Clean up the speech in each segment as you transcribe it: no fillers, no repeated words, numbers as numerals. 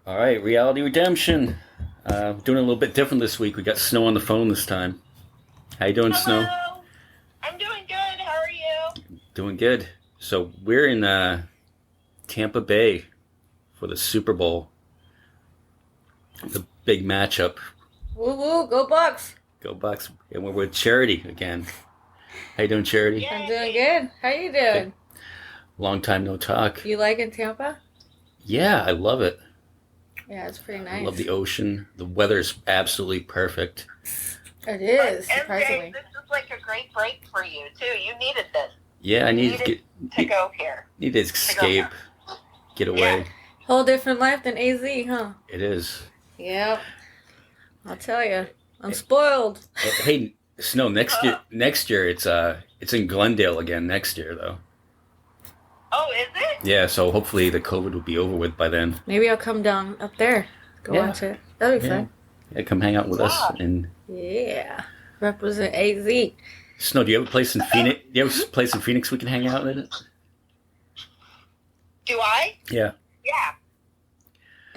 All right, Reality Redemption. Doing a little bit different this week. We got Snow on the phone this time. How you doing, Snow? Hello. I'm doing good. How are you? Doing good. So we're in Tampa Bay for the Super Bowl. The big matchup. Woo woo, go Bucks! Go Bucks. And we're with Charity again. How you doing, Charity? Yay. I'm doing good. How you doing? Okay. Long time no talk. You liking Tampa? Yeah, I love it. Yeah, it's pretty I nice. love the ocean. The weather's absolutely perfect. It is, MJ, surprisingly. this is like a great break for you too. You needed this Yeah, I need to go here. need to escape, get away. Yeah. Whole different life than AZ, huh? It is. Yep. I'll tell you, I'm spoiled. Hey, Snow. Next year it's in Glendale again. Next year though. Oh, is it? Yeah, so hopefully the COVID will be over with by then. Maybe I'll come down up there. Go Yeah. watch it. That'd be Yeah. fun. Yeah, come hang out with us. Wow. And Yeah. Represent AZ. Snow, do you have a place in Phoenix? Do you have a place in Phoenix we can hang out in? Do I? Yeah. Yeah.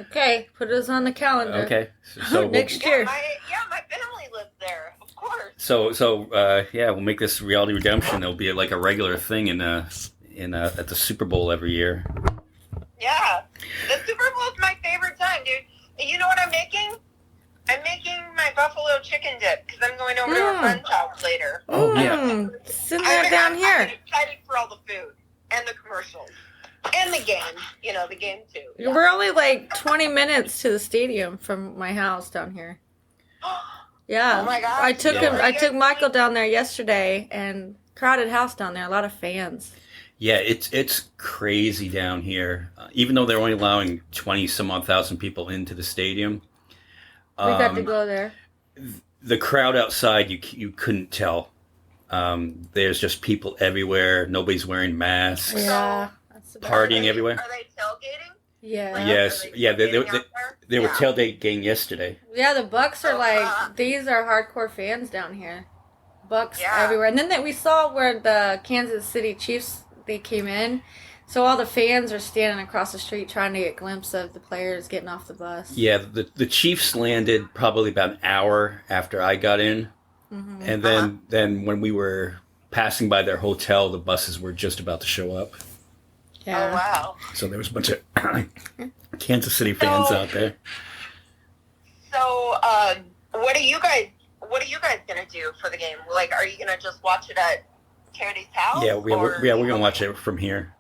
Okay, put us on the calendar. Okay. So Next year. My family lives there. Of course. yeah, we'll make this Reality Redemption. It'll be like a regular thing at the Super Bowl every year. Yeah. The Super Bowl is my favorite time, dude. And you know what I'm making? I'm making my buffalo chicken dip because I'm going over to a friend's house later. Oh yeah. Sitting there down I'm here. excited for all the food and the commercials and the game. You know, the game too. Yeah. We're only like 20 minutes to the stadium from my house down here. Yeah. Oh my gosh. I took Yeah. him. I took Michael down there yesterday, and crowded house down there. A lot of fans. Yeah, it's crazy down here. Even though they're only allowing 20 some odd thousand people into the stadium, We got to go there. the crowd outside you couldn't tell. There's just people everywhere. Nobody's wearing masks. Yeah. That's about Partying it. everywhere. Are they tailgating? Yeah. Yes, yeah, they getting out there? they were Yeah. tailgate game yesterday. Yeah. The Bucks are Uh-huh. like, these are hardcore fans down here. Bucks Yeah. everywhere. And then we saw where the Kansas City Chiefs they came in. So all the fans are standing across the street trying to get a glimpse of the players getting off the bus. Yeah, the Chiefs landed probably about an hour after I got in, Mm-hmm. and then when we were passing by their hotel, the buses were just about to show up. Yeah. Oh wow. So there was a bunch of Kansas City fans So- out there. So, what are you guys gonna do for the game? Like, are you gonna just watch it at Charity's house? Yeah, or- we're gonna watch it from here.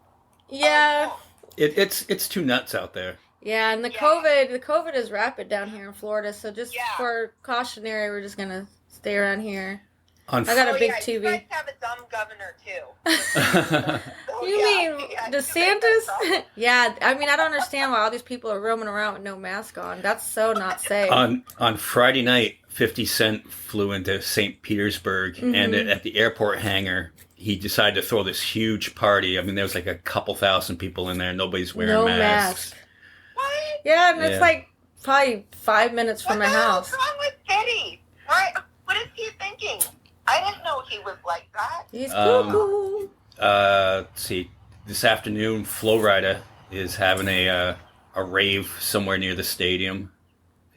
Yeah. Oh, It's too nuts out there. Yeah, and the Yeah. COVID is rapid down here in Florida, so just Yeah. for cautionary, we're just gonna stay around here. On I got a oh, big yeah, TV. You guys have a dumb governor too. Oh, You yeah, mean he has to make that stuff. DeSantis? Yeah, I mean I don't understand why all these people are roaming around with no mask on. That's so not safe. on Friday night, 50 Cent flew into St. Petersburg, and Mhm. at the airport hangar, he decided to throw this huge party. I mean, there was like a couple thousand people in there. Nobody's wearing No masks. mask. What? Yeah, and Yeah. it's like probably 5 minutes from What my the house. hell's wrong with Betty? Right? What is he thinking? I didn't know he was like that. He's Um, cuckoo. Let's see. This afternoon, Flowrider is having a rave somewhere near the stadium,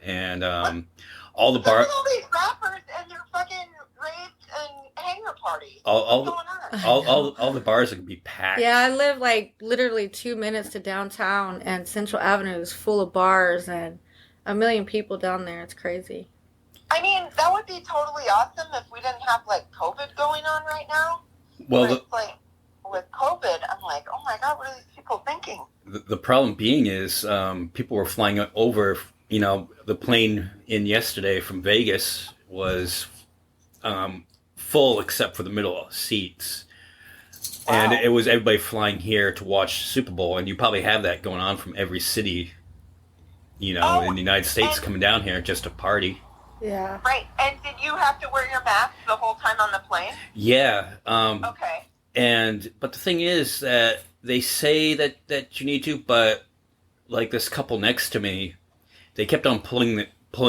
and all the Look bar, at all these rappers and their fucking raves and hangar parties. all, What's all, going on? all the bars are gonna be packed. Yeah, I live like literally 2 minutes to downtown, and Central Avenue is full of bars and a million people down there. It's crazy. I mean, that would be totally awesome if we didn't have like COVID going on right now. Well, But it's like with COVID, I'm like, oh my god, what are these people thinking? the problem being is people were flying over. You know, the plane in yesterday from Vegas was full except for the middle seats. And Wow. it was everybody flying here to watch Super Bowl, and you probably have that going on from every city, Oh, in the United States and- coming down here just to party. Yeah. Right. And did you have to wear your mask the whole time on the plane? Yeah, Okay. but the thing is that they say that you need to, but like this couple next to me, they kept on pulling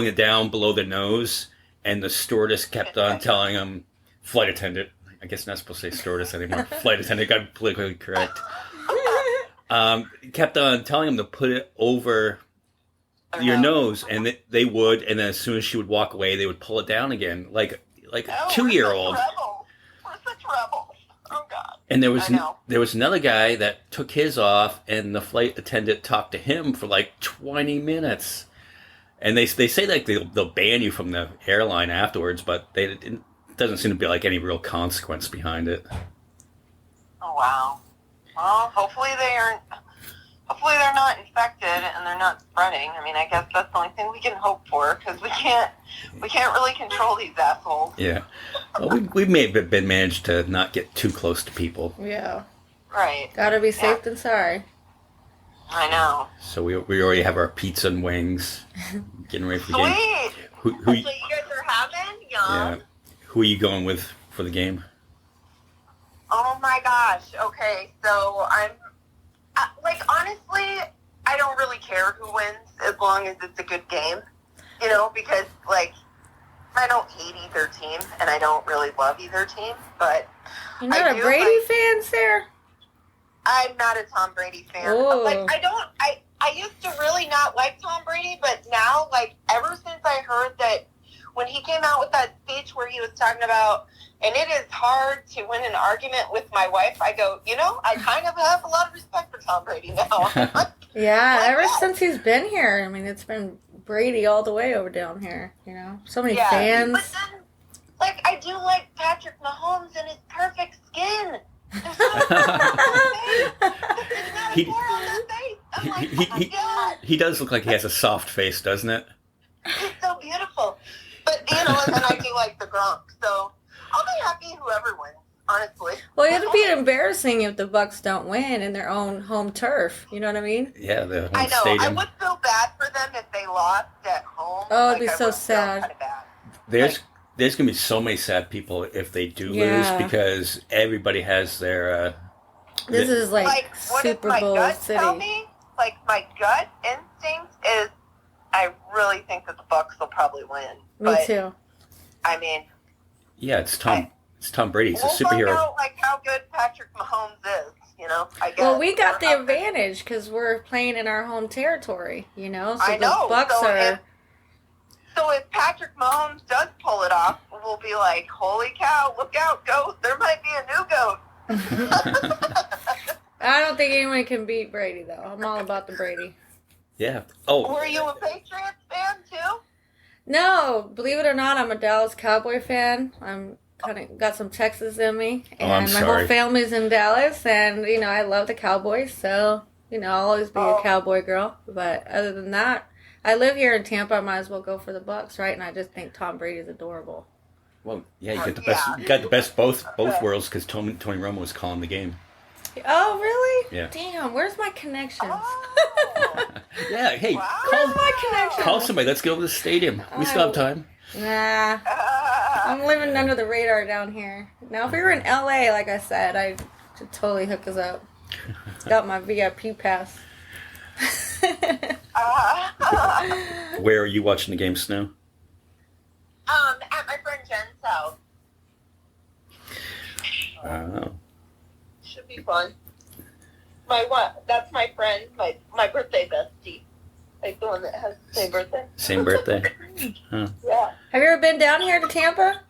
it down below their nose, and the stewardess kept on telling them, flight attendant. I guess not supposed to say stewardess anymore. Flight attendant got politically correct. Kept on telling them to put it over your nose, and they would, and then as soon as she would walk away, they would pull it down again, like a 2-year-old. We're such rebels. Oh God. And there was another guy that took his off, and the flight attendant talked to him for like 20 minutes. And they say like they'll ban you from the airline afterwards, but it doesn't seem to be like any real consequence behind it. Oh wow. Well, hopefully they're not infected and they're not spreading. I mean, I guess that's the only thing we can hope for, because we can't really control these assholes. Yeah. Well, we may have been managed to not get too close to people. Yeah. Right. Gotta be safe than sorry. I know. So we already have our pizza and wings. Getting ready for the game. Sweet. That's what you guys are having? Yum. Yeah. Who are you going with for the game? Oh my gosh. Okay, so I'm honestly, I don't really care who wins as long as it's a good game. Because I don't hate either team and I don't really love either team, but you're not a Brady fan, Sarah? I'm not a Tom Brady fan. Oh. I used to really not like Tom Brady, but now, ever since I heard that when he came out with that speech where he was talking about, and it is hard to win an argument with my wife, I go, I kind of have a lot of respect for Tom Brady now. Yeah, ever since he's been here. I mean, it's been Brady all the way over down here, So many fans. But then, I do like Patrick Mahomes and his perfect skin. There's not a pore on that face. I'm like, oh my God. He does look like he has a soft face, doesn't it? He's so beautiful. But, and then I do like the Gronk, so I'll be happy whoever wins, honestly. Well, it'd be embarrassing if the Bucs don't win in their own home turf. You know what I mean? Yeah, the home I know. stadium. I would feel bad for them if they lost at home. Oh, it'd be so sad. Kind of bad. There's going to be so many sad people if they do Yeah. lose, because everybody has their... This is what Super my Bowl gut city. tell me? My gut instinct is I really think that the Bucs will probably win. Me but, too. I mean... Yeah, it's Tom Brady. He's a we'll superhero. Find out, how good Patrick Mahomes is, I guess. Well, we got the advantage because we're playing in our home territory, So I know. the Bucs are... So if Patrick Mahomes does pull it off, we'll be like, holy cow, look out, goat. There might be a new goat. I don't think anyone can beat Brady, though. I'm all about the Brady. Yeah. Oh. Were you a Patriots fan, too? No, believe it or not, I'm a Dallas Cowboy fan. I'm kind of got some Texas in me. And I'm my sorry. whole family's in Dallas, and, I love the Cowboys, so, I'll always be a Cowboy girl. But other than that, I live here in Tampa. I might as well go for the Bucs, right? And I just think Tom Brady's adorable. Well, yeah, you got the best. You got the best both worlds, because Tony Romo was calling the game. Oh, really? Yeah. Damn, where's my connections? Oh. Yeah. Hey, Wow. Where's my connections? call somebody. Let's go to the stadium. We still have time. Nah, I'm living under the radar down here. Now, if we were in LA, like I said, I should totally hook us up. Got my VIP pass. Where are you watching the game, Snow? At my friend Jen's house. Oh. Should be fun. That's my friend, my birthday bestie. The one that has the same birthday. Same birthday? Huh. Yeah. Have you ever been down here to Tampa?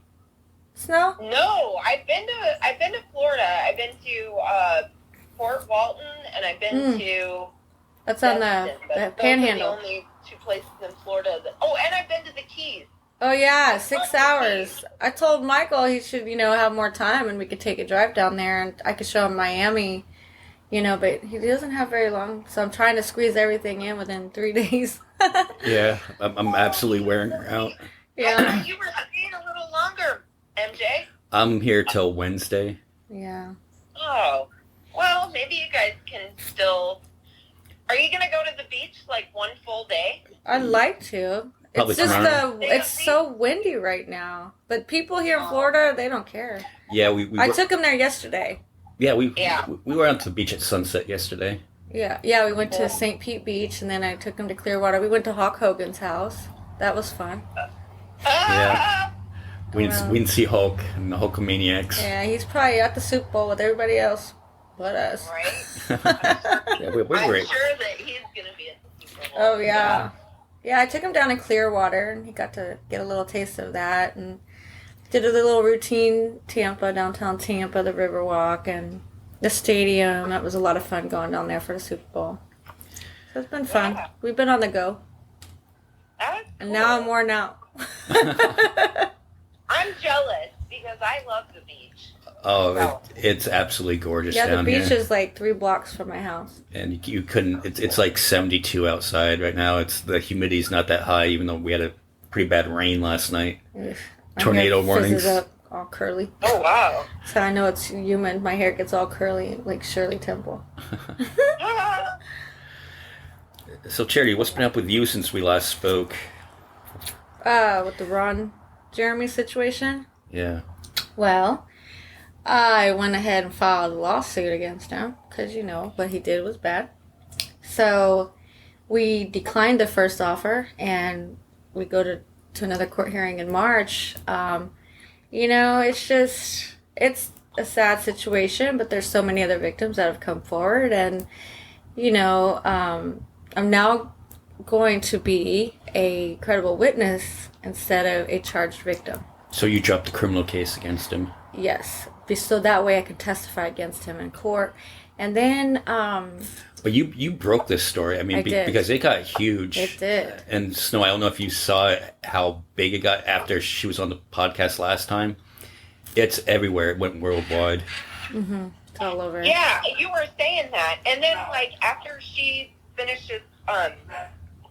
Snow? No, I've been to Florida. I've been to Fort Walton, and I've been to That's on the Panhandle. Those are the only two places in Florida and I've been to the Keys. Oh yeah, 6 hours. I told Michael he should, have more time and we could take a drive down there and I could show him Miami, but he doesn't have very long, so I'm trying to squeeze everything in within 3 days. Yeah, I'm absolutely wearing her out. Yeah. I thought you were staying a little longer, MJ. I'm here till Wednesday. Yeah. Oh, well, maybe you guys can still... Are you going to go to the beach, one full day? I'd like to. Probably It's just tomorrow. it's so windy right now. But people here in Florida, they don't care. Yeah, we I took them there yesterday. we were out to the beach at sunset yesterday. Yeah, we went to St. Pete Beach, and then I took them to Clearwater. We went to Hawk Hogan's house. That was fun. Yeah. We didn't see Hulk and the Hulkamaniacs. Yeah, he's probably at the Super Bowl with everybody else but us. Right? Yeah, we're I'm great. sure that he's going to be at the Super Bowl. Oh, yeah. Yeah, I took him down to Clearwater, and he got to get a little taste of that, and did a little routine downtown Tampa, the Riverwalk, and the stadium. That was a lot of fun going down there for the Super Bowl. So it's been fun. Yeah. We've been on the go. That's And cool. now I'm worn out. I'm jealous because I love the beach. Oh, it's absolutely gorgeous Yeah, the down beach here. is like 3 blocks from my house. And you couldn't. It's like 72 outside right now. The humidity's not that high, even though we had a pretty bad rain last night. Ugh. Tornado My hair warnings. fizzes up all curly. Oh, wow. So I know it's humid. My hair gets all curly like Shirley Temple. So, Charity, what's been up with you since we last spoke? With the Ron Jeremy situation. Yeah. Well, I went ahead and filed a lawsuit against him because, what he did was bad. So we declined the first offer and we go to another court hearing in March. It's a sad situation, but there's so many other victims that have come forward. And, I'm now going to be a credible witness instead of a charged victim. So you dropped the criminal case against him. Yes, so that way I could testify against him in court. And then, But you broke this story. I mean, I did. because it got huge. It did. And Snow, I don't know if you saw how big it got after she was on the podcast last time. It's everywhere. It went worldwide. Mm-hmm. It's all over. Yeah, you were saying that. And then, after she finishes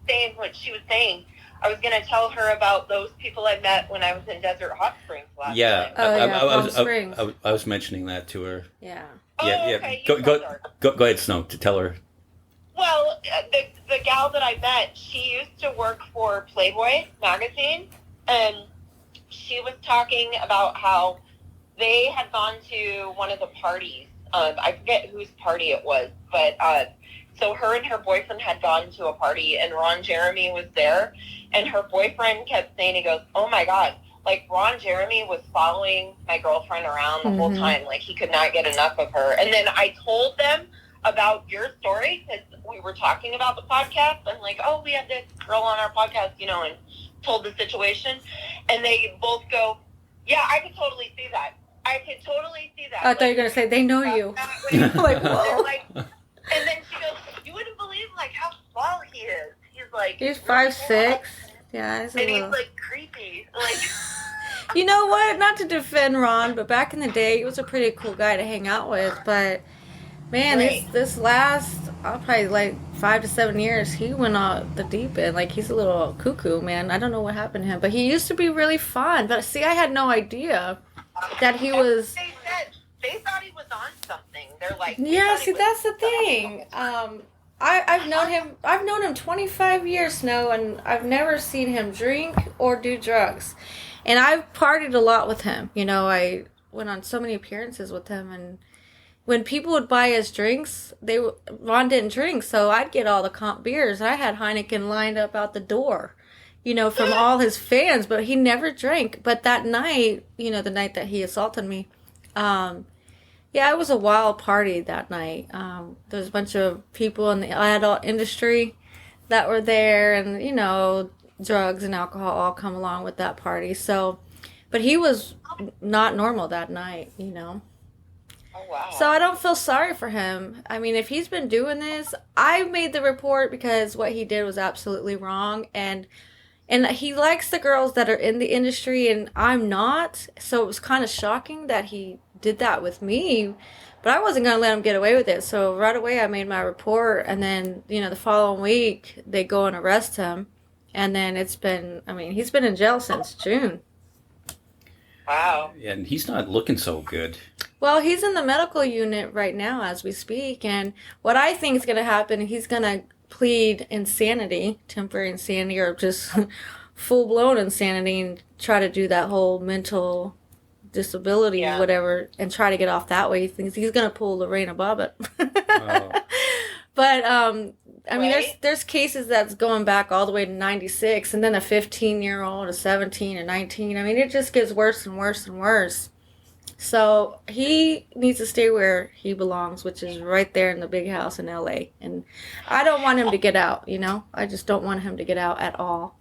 saying what she was saying, I was going to tell her about those people I met when I was in Desert Hot Springs last Yeah. time. Palm Springs. I was mentioning that to her. Yeah. Oh, Yeah. okay. Go You told her. ahead, Snow, to tell her. Well, the gal that I met, she used to work for Playboy magazine, and she was talking about how they had gone to one of the parties. I forget whose party it was, but so her and her boyfriend had gone to a party, and Ron Jeremy was there, and her boyfriend kept saying, he goes, "Oh my God, Ron Jeremy was following my girlfriend around the whole time. He could not get enough of her." And then I told them about your story because we were talking about the podcast. I'm like, "Oh, we had this girl on our podcast, and told the situation." And they both go, "Yeah, I could totally see that. I could totally see that." I thought you were going to say, they know you. Like, whoa. And then she goes, "You wouldn't believe how small he is. He's He's really 5'6". Yeah, he's a and little... he's creepy. You know what? Not to defend Ron, but back in the day, he was a pretty cool guy to hang out with. But, man, Right. this last, probably 5 to 7 years, he went off the deep end. He's a little cuckoo, man. I don't know what happened to him. But he used to be really fun. But, see, I had no idea that he was... They thought he was on something. They're like... Yeah, see, that's the thing. I've known him 25 years now, and I've never seen him drink or do drugs. And I've partied a lot with him. I went on so many appearances with him, and when people would buy us drinks, Ron didn't drink, so I'd get all the comp beers. I had Heineken lined up out the door, from all his fans, but he never drank. But that night, the night that he assaulted me, yeah, it was a wild party that night. There was a bunch of people in the adult industry that were there, and, drugs and alcohol all come along with that party. So, but he was not normal that night, Oh, wow. So I don't feel sorry for him. I mean, if he's been doing this, I made the report because what he did was absolutely wrong, and he likes the girls that are in the industry, and I'm not. So it was kind of shocking that he did that with me, but I wasn't going to let him get away with it. So right away I made my report, and then, the following week they go and arrest him. And then he's been in jail since June. Wow. And he's not looking so good. Well, he's in the medical unit right now as we speak, and what I think is going to happen, he's going to plead insanity, temporary insanity, or just full-blown insanity, and try to do that whole mental disability, whatever, and try to get off that way. He thinks he's going to pull Lorena Bobbitt. Oh. But, Right. there's cases that's going back all the way to 96, and then a 15-year-old, a 17, or 19. It just gets worse and worse and worse. So he needs to stay where he belongs, which is right there in the big house in LA. And I don't want him to get out, you know? I just don't want him to get out at all.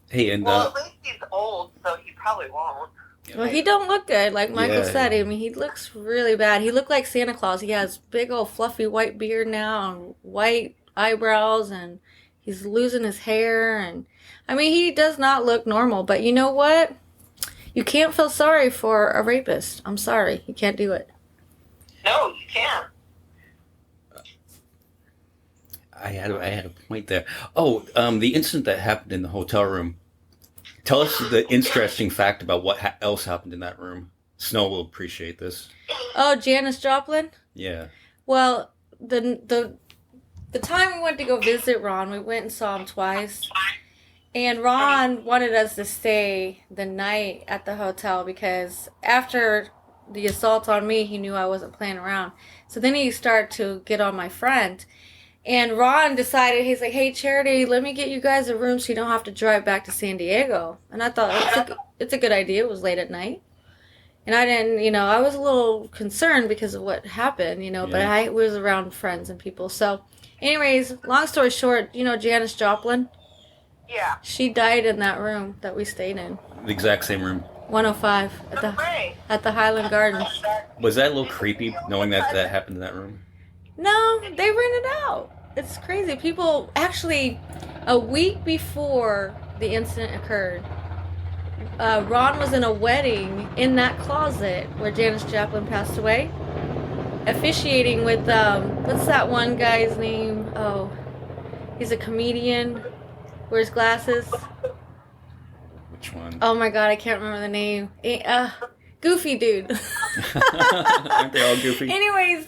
Hey, and Well, at least he's old, so he probably won't. Well, he don't look good, like Michael Yeah. said. I mean, he looks really bad. He looked like Santa Claus. He has big old fluffy white beard now and white eyebrows, and he's losing his hair. And I mean, he does not look normal. But you know what? You can't feel sorry for a rapist. I'm sorry. You can't do it. No, you can't. I had a point there. Oh, the incident that happened in the hotel room. Tell us the interesting fact about what else happened in that room. Snow will appreciate this. Oh, Janis Joplin? Yeah. Well, the time we went to go visit Ron, we went and saw him twice. And Ron wanted us to stay the night at the hotel because after the assault on me, he knew I wasn't playing around. So then he started to get on my friend. And Ron decided, he's like, hey, Charity, let me get you guys a room so you don't have to drive back to San Diego. And I thought, it's a good idea. It was late at night. And I didn't, you know, I was a little concerned because of what happened, you know, but I was around friends and people. So, anyways, long story short, you know Janis Joplin? Yeah. She died in that room that we stayed in. The exact same room. 105 at the Highland Gardens. Was that a little creepy knowing that happened in that room? No, they rented out. It's crazy. People, actually, a week before the incident occurred, Ron was in a wedding in that closet where Janis Joplin passed away, officiating with, what's that one guy's name? Oh, he's a comedian, wears glasses. Which one? Oh my god, I can't remember the name. Goofy dude. Aren't they all goofy? Anyways,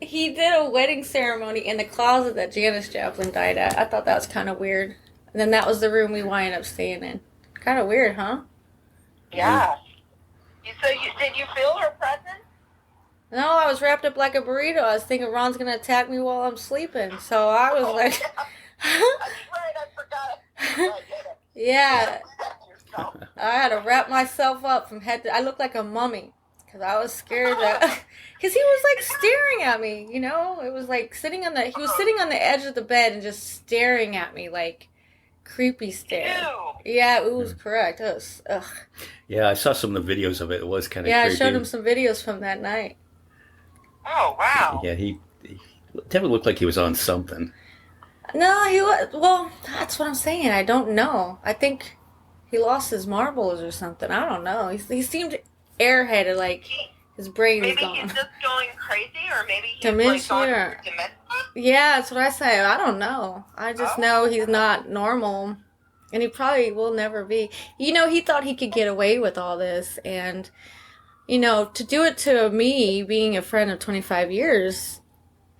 he did a wedding ceremony in the closet that Janis Joplin died at. I thought that was kind of weird. And then that was the room we wound up staying in. Kind of weird, huh? Yeah. So did you feel her presence? No, I was wrapped up like a burrito. I was thinking Ron's going to attack me while I'm sleeping. So I was like... That's right, I forgot. Yeah. I had to wrap myself up from head to... I looked like a mummy. Because I was scared that... Because he was like staring at me, you know? It was like sitting on the... He was sitting on the edge of the bed and just staring at me like creepy stare. Ew. Yeah, it was correct. It was... Ugh. Yeah, I saw some of the videos of it. It was kind of Yeah, creepy. I showed him some videos from that night. Oh, wow. Yeah, he definitely looked like he was on something. No, he was... Well, that's what I'm saying. I don't know. I think he lost his marbles or something. I don't know. He seemed airheaded, like his brain is Maybe gone. he's just going crazy, or maybe he's Dementia. like going through dementia. Yeah, that's what I say. I don't know. I just know he's not normal. And he probably will never be. You know, he thought he could get away with all this. And, you know, to do it to me, being a friend of 25 years,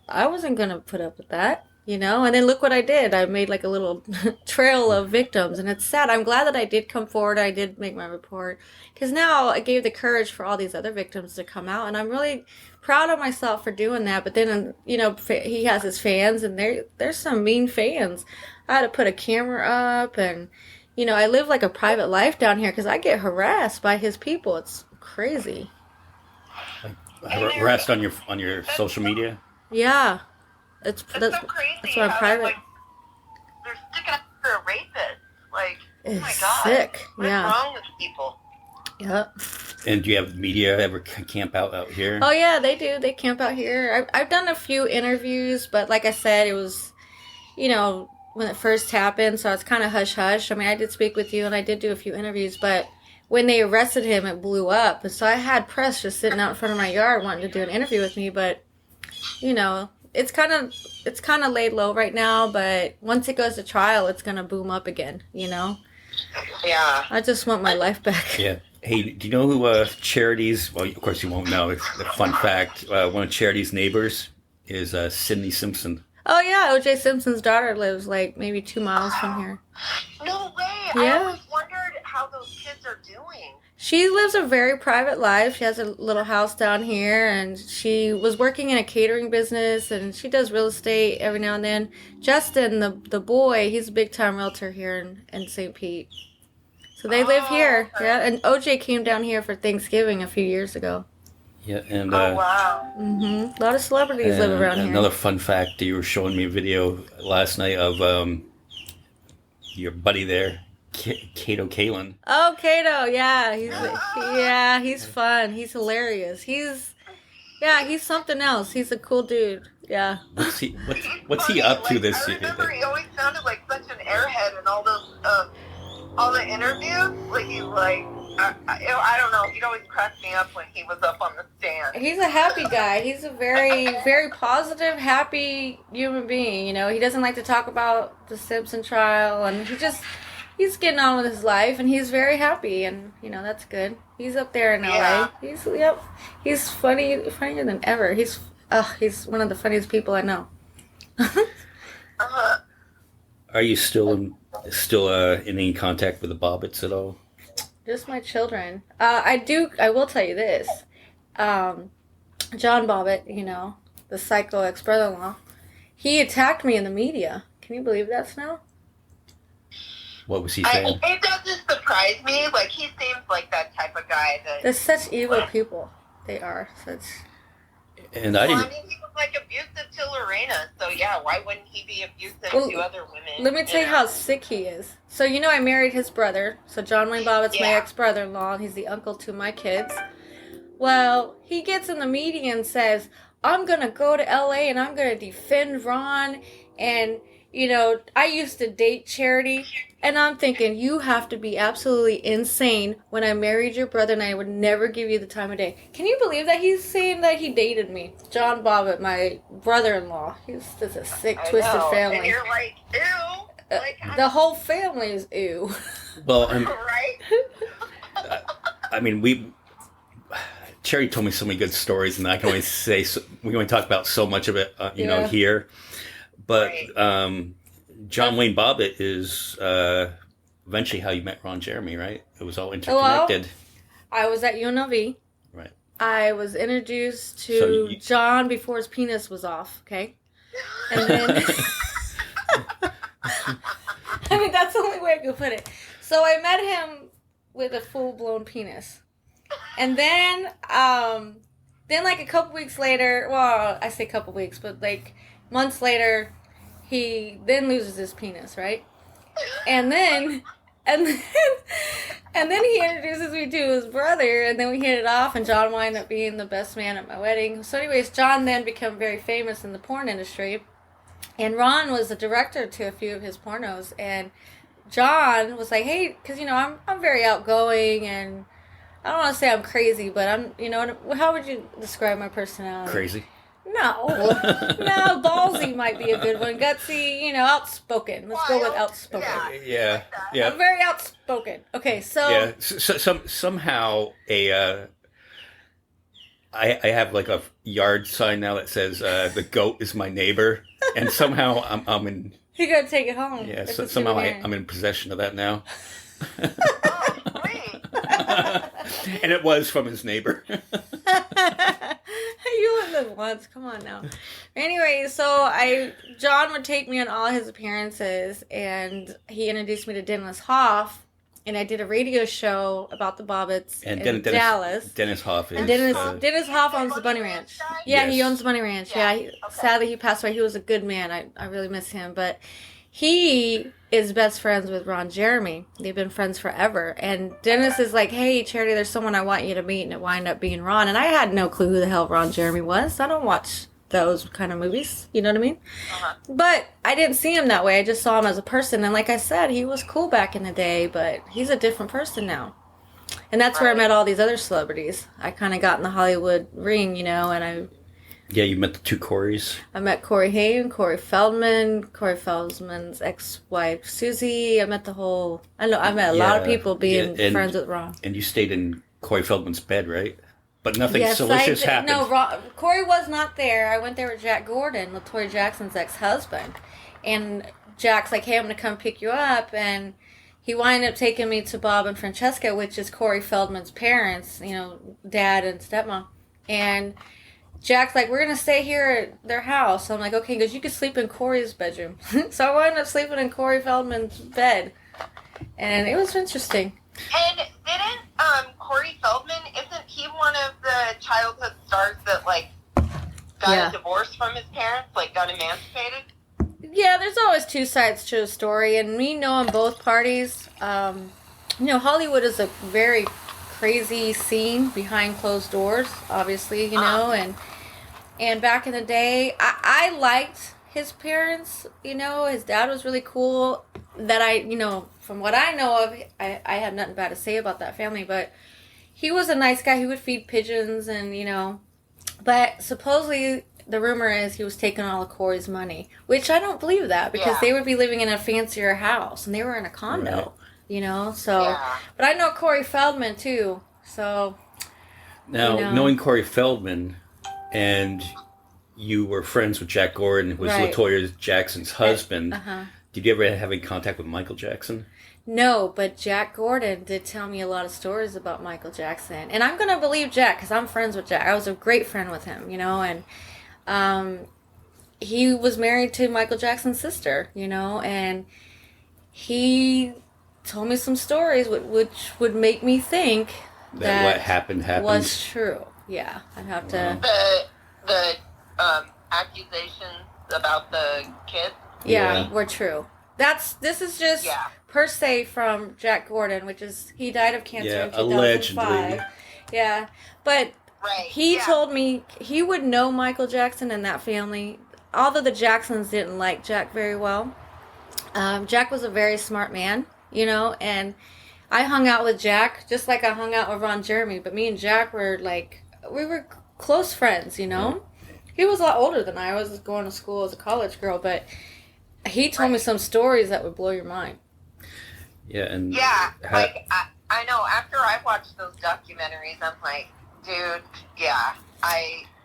I wasn't going to put up with that. You know, and then look what I did. I made like a little trail of victims, and it's sad. I'm glad that I did come forward. I did make my report, because now I gave the courage for all these other victims to come out, and I'm really proud of myself for doing that. But then, you know, he has his fans, and there's some mean fans. I had to put a camera up, and, you know, I live like a private life down here because I get harassed by his people. It's crazy. Harassed on your social media? Yeah. That's so crazy. That's why I'm how private. They're sticking up for a rapist. Like, oh my It's god. sick. What's Yeah. wrong with people? Yep. And do you have media ever camp out here? Oh yeah, they do. They camp out here. I've done a few interviews, but like I said, it was, you know, when it first happened, so it's kind of hush hush. I mean, I did speak with you, and I did do a few interviews, but when they arrested him, it blew up, and so I had press just sitting out in front of my yard wanting to do an interview with me, but you know. It's kind of laid low right now, but once it goes to trial, it's gonna boom up again. You know. Yeah. I just want my life back. Yeah. Hey, do you know who Charity's? Well, of course you won't know. It's a fun fact. One of Charity's neighbors is Sidney Simpson. Oh yeah, O.J. Simpson's daughter lives like maybe 2 miles from here. No way. Yeah. I always wondered how those kids are doing. She lives a very private life. She has a little house down here, and she was working in a catering business, and she does real estate every now and then. Justin, the boy, he's a big-time realtor here in St. Pete. So they live here. Okay. Yeah, and OJ came down here for Thanksgiving a few years ago. Yeah, and Oh wow. A lot of celebrities live around here. another fun fact: you were showing me a video last night of your buddy there, Kato Kalin. Oh, Kato, he's fun. He's hilarious. He's something else. He's a cool dude. Yeah. What's he up to this I year? remember he always sounded like such an airhead in all those all the interviews. Like he's like I don't know. He'd always crack me up when he was up on the stand. He's a happy guy. He's a very, very positive, happy human being. You know, he doesn't like to talk about the Simpson trial, and he's getting on with his life, and he's very happy, and you know that's good. He's up there in LA. He's funnier than ever. He's one of the funniest people I know. Are you still in any contact with the Bobbits at all? Just my children. I will tell you this. John Bobbitt, you know, the psycho ex-brother-in-law, he attacked me in the media. Can you believe that, Snow? What was he saying? It doesn't surprise me. Like, he seems like that type of guy. They're such evil people. They are such... And I didn't... I mean, he was like abusive to Lorena, so yeah, why wouldn't he be abusive to other women? Let me tell you how sick he is. So, you know, I married his brother. So, John Wayne Bobbitt's my ex-brother-in-law, and he's the uncle to my kids. Well, he gets in the media and says, I'm going to go to LA and I'm going to defend Ron. And, you know, I used to date Charity. And I'm thinking, you have to be absolutely insane when I married your brother and I would never give you the time of day. Can you believe that he's saying that he dated me? John Bobbitt, my brother-in-law. He's just a sick, twisted family. And you're like, ew. The whole family is ew. Well, right? I mean, Cherry told me so many good stories, and I can only say we can only talk about so much of it, you know, here. But John Wayne Bobbitt is eventually how you met Ron Jeremy, right? It was all interconnected. Well, I was at UNLV. Right. I was introduced to John before his penis was off. Okay, and then. I mean, that's the only way I could put it. So I met him with a full-blown penis. And then like a couple weeks later, well, I say couple weeks, but like months later, he then loses his penis, right? And then he introduces me to his brother, and then we hit it off, and John wound up being the best man at my wedding. So anyways, John then became very famous in the porn industry. And Ron was a director to a few of his pornos, and John was like, "Hey, because you know I'm very outgoing, and I don't want to say I'm crazy, but I'm, you know, how would you describe my personality?" Crazy. No, ballsy might be a good one. Gutsy, you know, outspoken. Let's go with outspoken. Yeah. I'm very outspoken. Okay, so somehow I have like a yard sign now that says the goat is my neighbor, and somehow I'm in. You gotta take it home. Yeah, so somehow I'm in possession of that now. Oh, sweet. And it was from his neighbor. You lived this once. Come on now. Anyway, so John would take me on all his appearances, and he introduced me to Dennis Hoff. And I did a radio show about the Bobbits in Dallas. Dennis Hoff is... And Dennis Hoff owns the Bunny Ranch. Yeah, yes. He owns the Bunny Ranch. Yeah, sadly he passed away. He was a good man. I really miss him. But he is best friends with Ron Jeremy. They've been friends forever. And Dennis is like, "Hey, Charity, there's someone I want you to meet." And it wound up being Ron. And I had no clue who the hell Ron Jeremy was. I don't watch those kind of movies, you know what I mean? But I didn't see him that way. I just saw him as a person, and like I said, he was cool back in the day, but he's a different person now. And that's where I met all these other celebrities. I kind of got in the Hollywood ring, you know, and you met the two Corys. I met Corey Haim, Corey Feldman's ex-wife Susie. I met a lot of people being friends with Ron. And you stayed in Corey Feldman's bed, right? But nothing salacious happened. No, Corey was not there. I went there with Jack Gordon, LaToya Jackson's ex-husband. And Jack's like, "Hey, I'm going to come pick you up." And he wound up taking me to Bob and Francesca, which is Corey Feldman's parents, you know, dad and stepmom. And Jack's like, "We're going to stay here at their house." So I'm like, "Okay," because you could sleep in Corey's bedroom. So I wound up sleeping in Corey Feldman's bed. And it was interesting. And didn't Corey Feldman, isn't he one of the childhood stars that, like, got a divorce from his parents, like, got emancipated? Yeah, there's always two sides to a story, and me knowing both parties, Hollywood is a very crazy scene behind closed doors, obviously, and back in the day, I liked his parents, his dad was really cool, that from what I know of, I have nothing bad to say about that family, but he was a nice guy. He would feed pigeons and, but supposedly the rumor is he was taking all of Corey's money, which I don't believe that because they would be living in a fancier house and they were in a condo, but I know Corey Feldman too, so. Now, knowing Corey Feldman and you were friends with Jack Gordon, who was LaToya Jackson's husband, did you ever have any contact with Michael Jackson? No, but Jack Gordon did tell me a lot of stories about Michael Jackson. And I'm going to believe Jack because I'm friends with Jack. I was a great friend with him, and he was married to Michael Jackson's sister, and he told me some stories which would make me think that what happened was true. Yeah, I'd have to... The accusations about the kids? Yeah, were true. This is just per se from Jack Gordon, which is he died of cancer in 2005. Allegedly. Yeah, but he told me he would know Michael Jackson and that family. Although the Jacksons didn't like Jack very well, Jack was a very smart man, and I hung out with Jack just like I hung out with Ron Jeremy. But me and Jack were we were close friends, He was a lot older than I was going to school as a college girl, but he told me some stories that would blow your mind. Yeah, and I know. After I watched those documentaries, I'm like, dude,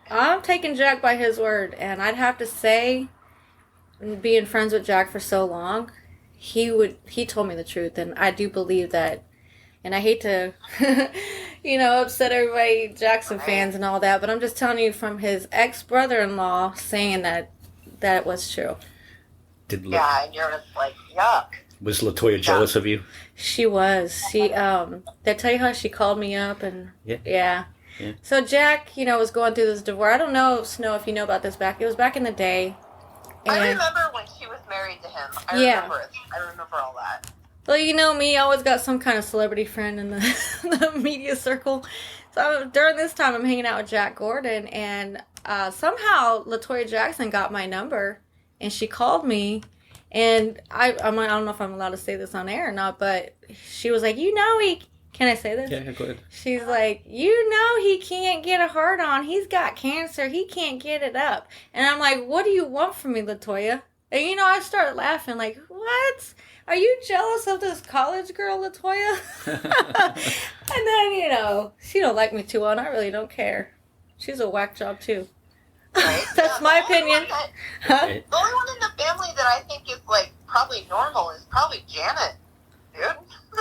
I'm taking Jack by his word, and I'd have to say, being friends with Jack for so long, he told me the truth, and I do believe that. And I hate to, upset everybody, Jackson fans and all that, but I'm just telling you from his ex-brother-in-law saying that it was true. And you're just like, yuck. Was LaToya jealous of you? She was. Did I tell you how she called me up? And yeah. So Jack, was going through this divorce. I don't know, Snow, if you know about this it was back in the day. And I remember when she was married to him. I remember all that. Well, me, I always got some kind of celebrity friend in the media circle. So during this time, I'm hanging out with Jack Gordon, and somehow LaToya Jackson got my number, and she called me, and I don't know if I'm allowed to say this on air or not, but she was like, can I say this? Yeah, go ahead. She's like, he can't get a heart on. He's got cancer. He can't get it up. And I'm like, what do you want from me, LaToya? And, I started laughing like, what? Are you jealous of this college girl, LaToya? And then, she don't like me too well, and I really don't care. She's a whack job, too. Right? That's my opinion. The only one in the family that I think is, probably normal is probably Janet, dude.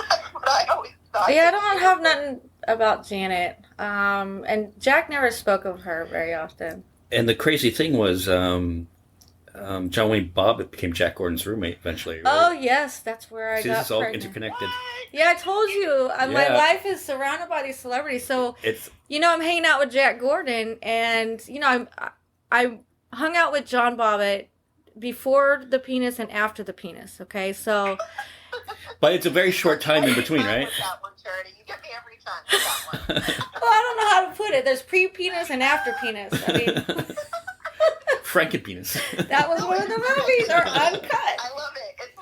That's what I always thought. Yeah, I don't have nothing about Janet. And Jack never spoke of her very often. And the crazy thing was... John Wayne Bobbitt became Jack Gordon's roommate eventually. Right? Oh, yes. That's where I got This is all pregnant. interconnected. Yeah, I told you. My life is surrounded by these celebrities. So, I'm hanging out with Jack Gordon, and, I hung out with John Bobbitt before the penis and after the penis, okay? So... But it's a very short time in between, right? That one, Charity. You get me every time with that one. Well, I don't know how to put it. There's pre-penis and after penis. I mean... Frankenpenis. That was one of the movies, or Uncut. I love it. It's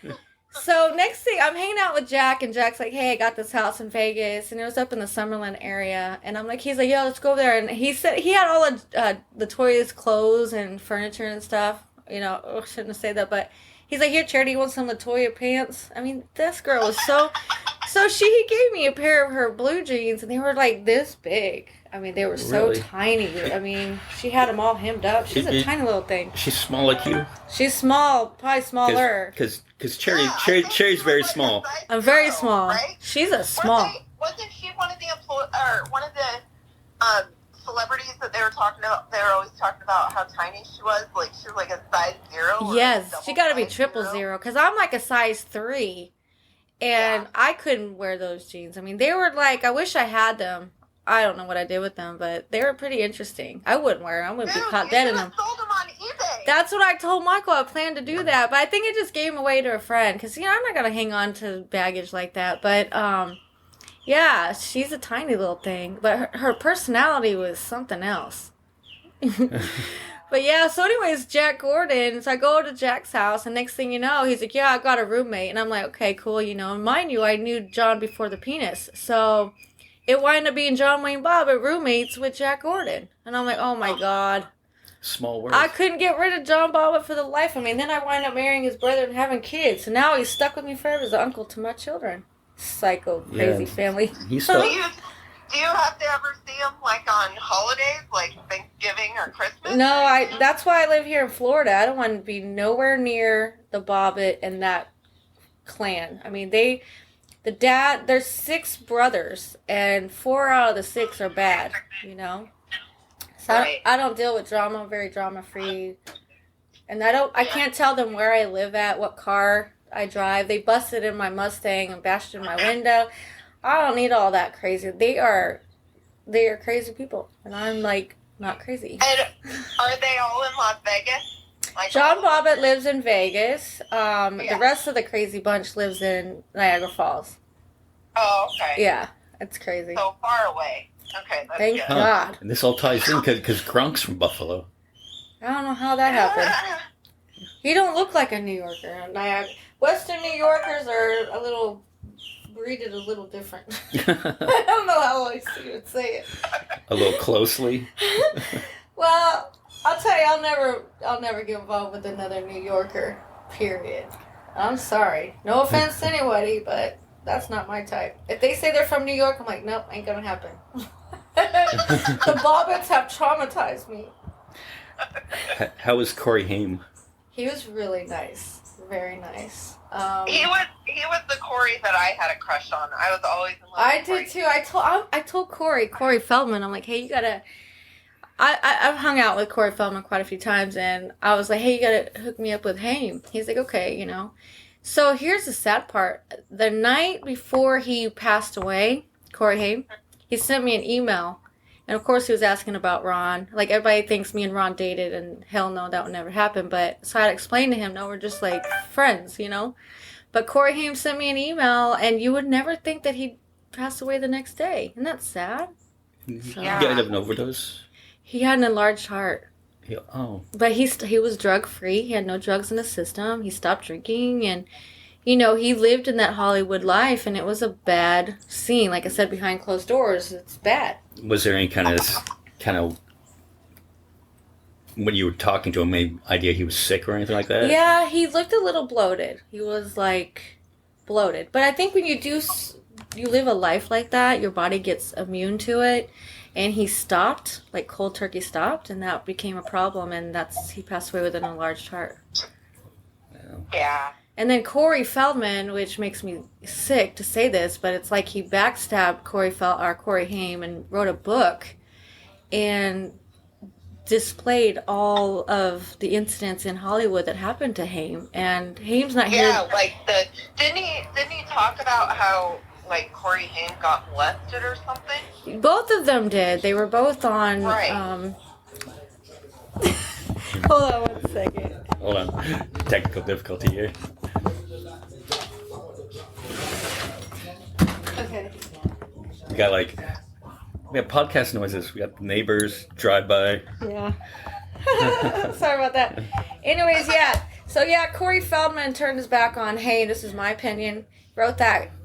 hilarious. So next thing, I'm hanging out with Jack, and Jack's like, hey, I got this house in Vegas, and it was up in the Summerlin area, and I'm like, he's like, yo, let's go over there, and he said, he had all of LaToya's clothes and furniture and stuff, I shouldn't have said that, but he's like, here, Charity, you want some LaToya pants? I mean, this girl was so he gave me a pair of her blue jeans, and they were like this big. I mean, they were so tiny. I mean, she had them all hemmed up. She's a tiny little thing. She's small like you? She's small, probably smaller. Because Cherry's very small. I'm very small. Right? She's a small. Wasn't she one of the celebrities that they were talking about? They were always talking about how tiny she was. Like she was like a size 0. Yes, she got to be triple 0. Because I'm like a size 3. And I couldn't wear those jeans. I mean, they were like, I wish I had them. I don't know what I did with them, but they were pretty interesting. I wouldn't wear them. I wouldn't be caught dead in them. Sold them on eBay. That's what I told Michael. I planned to do that, but I think I just gave them away to a friend because, you know, I'm not going to hang on to baggage like that. But, yeah, she's a tiny little thing, but her personality was something else. But yeah, so anyways, Jack Gordon, so I go to Jack's house, and next thing you know, he's like, yeah, I got a roommate. And I'm like, okay, cool, you know. And mind you, I knew John before the penis. So it wound up being John Wayne Bobbitt roommates with Jack Gordon. And I'm like, oh my God. Small world. I couldn't get rid of John Bobbitt for the life of me. And then I wind up marrying his brother and having kids. So now he's stuck with me forever as an uncle to my children. Psycho, crazy family. He's still... Do you have to ever see him, like, on holidays, like Thanksgiving or Christmas? No, that's why I live here in Florida. I don't want to be nowhere near the Bobbitt and that clan. I mean, there's 6 brothers, and 4 out of the 6 are bad, you know? So Right. I don't deal with drama. I'm very drama-free. And I can't tell them where I live at, what car I drive. They busted in my Mustang and bashed in my window. I don't need all that crazy. They are crazy people, and I'm like not crazy. And are they all in Las Vegas? Like John Bobbitt lives in Vegas. Yeah. The rest of the crazy bunch lives in Niagara Falls. Oh, okay. Yeah, it's crazy. So far away. Okay, that's Thank good. God. And this all ties in because Gronk's from Buffalo. I don't know how that happened. He don't look like a New Yorker. Western New Yorkers are a little breeded a little different. I don't know how else you would say it. A little closely. Well, I'll tell you, I'll never get involved with another New Yorker. Period. I'm sorry. No offense to anybody, but that's not my type. If they say they're from New York, I'm like, nope, ain't gonna happen. The Bobbitts have traumatized me. How was Corey Haim? He was really nice. Very nice. He was the Corey that I had a crush on. I was always in love I with Corey. did too. I told Corey Feldman, I'm like, hey, you gotta. I've hung out with Corey Feldman quite a few times, and I was like, hey, you gotta hook me up with Haim. He's like, okay, you know. So here's the sad part. The night before he passed away, Corey Haim, he sent me an email. And of course he was asking about Ron. Like, everybody thinks me and Ron dated, and hell no, that would never happen. But so I had to explain to him, no, we're just like friends, you know. But Corey Haim sent me an email, and you would never think that he'd pass away the next day. Isn't that sad? So, Yeah. He died of an overdose? He had an enlarged heart. Oh. But he was drug free. He had no drugs in his system. He stopped drinking, and you know, he lived in that Hollywood life, and it was a bad scene. Like I said, behind closed doors, it's bad. Was there any kind of when you were talking to him, any idea he was sick or anything like that? Yeah, he looked a little bloated. He was like bloated. But I think when you live a life like that, your body gets immune to it. And he stopped, like cold turkey stopped, and that became a problem. And he passed away with an enlarged heart. Yeah. And then Corey Feldman, which makes me sick to say this, but it's like he backstabbed Corey Haim and wrote a book and displayed all of the incidents in Hollywood that happened to Haim. And Haim's not here. Yeah, like didn't he talk about how like Corey Haim got molested or something? Both of them did. They were both on. Right. Hold on 1 second. Hold on. Technical difficulty here. Okay. We got podcast noises. We got neighbors drive by. Yeah. Sorry about that. Anyways, yeah. So yeah, Corey Feldman turned his back on, hey, this is my opinion. Wrote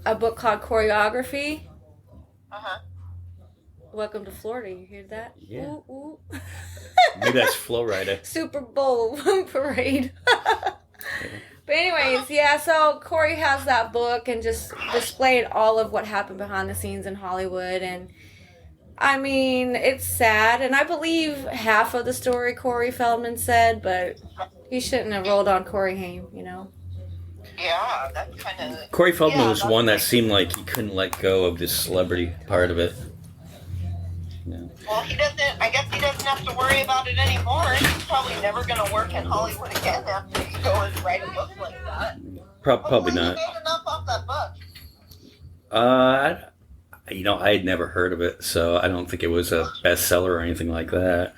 a book called Choreography. Uh-huh. Welcome to Florida. You hear that? Yeah. Ooh, ooh. Maybe that's Flow Rider. Super Bowl parade. But anyways, yeah, so Corey has that book and just displayed all of what happened behind the scenes in Hollywood. And I mean, it's sad. And I believe half of the story Corey Feldman said, but he shouldn't have rolled on Corey Haim, you know? Yeah, that's kind of... Corey Feldman was one that seemed like he couldn't let go of this celebrity part of it. Yeah. Well, I guess he doesn't have to worry about it anymore. He's probably never going to work in Hollywood again after he goes and write a book like that. Probably not. He made enough off that book. I had never heard of it, so I don't think it was a bestseller or anything like that.